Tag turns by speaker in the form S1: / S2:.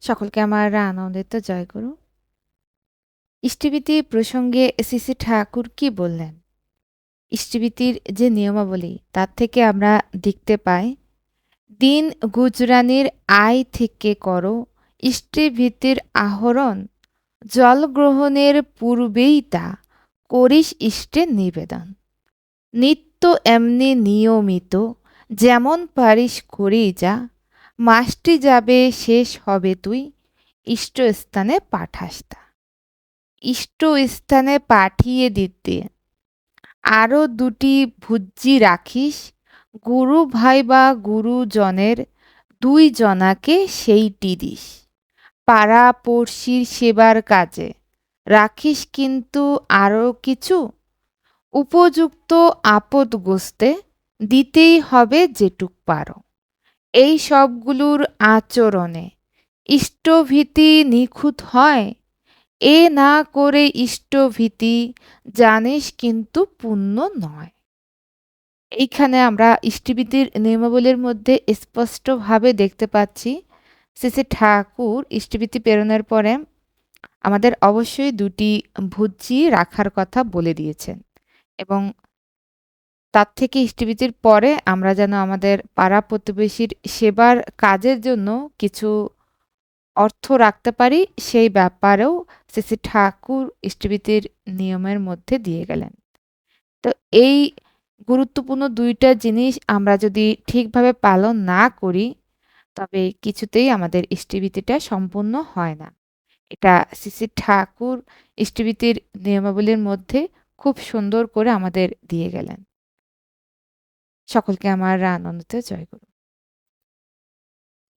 S1: সকলকে আমার আনন্দিত জয়গুরু। ইষ্টভীতি প্রসঙ্গে শ্রী ঠাকুর কি বললেন? ইষ্টভীতির যে নিয়মাবলী তার থেকে আমরা দেখতে পাই, দিন গুজরানির আয় থেকে করো ইষ্টভীতির আহরণ, জল গ্রহণের পূর্বেই তা করিস ইষ্টের নিবেদন। নিত্য এমনি নিয়মিত যেমন পারিস করেই যা, মাসটি যাবে শেষ হবে তুই ইষ্টস্থানে পাঠাস তা। ইষ্টস্থানে পাঠিয়ে দিতে আরও দুটি ভুজ্যি রাখিস, গুরু ভাই বা গুরুজনের দুই জনাকে সেইটি দিস। পাড়া পড়শির সেবার কাজে রাখিস কিন্তু আরও কিছু, উপযুক্ত আপদগ্রস্তে দিতেই হবে যেটুক পারো। এই সবগুলোর আচরণে ইষ্টভীতি নিখুঁত হয়। এ না করে ইষ্টভীতি জানিস কিন্তু পুণ্য নয়। এইখানে আমরা ইষ্টভীতির নিয়মাবলীর মধ্যে স্পষ্টভাবে দেখতে পাচ্ছি, শ্রী ঠাকুর ইষ্টভীতি প্রেরণের পরে আমাদের অবশ্যই দুটি ভুজ্যি রাখার কথা বলে দিয়েছেন, এবং তার থেকে ইষ্টভীতির পরে আমরা যেন আমাদের পাড়া প্রতিবেশীর সেবার কাজের জন্য কিছু অর্থ রাখতে পারি, সেই ব্যাপারেও শ্রী ঠাকুর ইষ্টভীতির নিয়মের মধ্যে দিয়ে গেলেন। তো এই গুরুত্বপূর্ণ দুইটা জিনিস আমরা যদি ঠিকভাবে পালন না করি, তবে কিছুতেই আমাদের ইষ্টভীতিটা সম্পূর্ণ হয় না। এটা শ্রী ঠাকুর ইষ্টভীতির নিয়মাবলীর মধ্যে খুব সুন্দর করে আমাদের দিয়ে গেলেন। সকলকে আমার আনন্দিত জয়গুরু।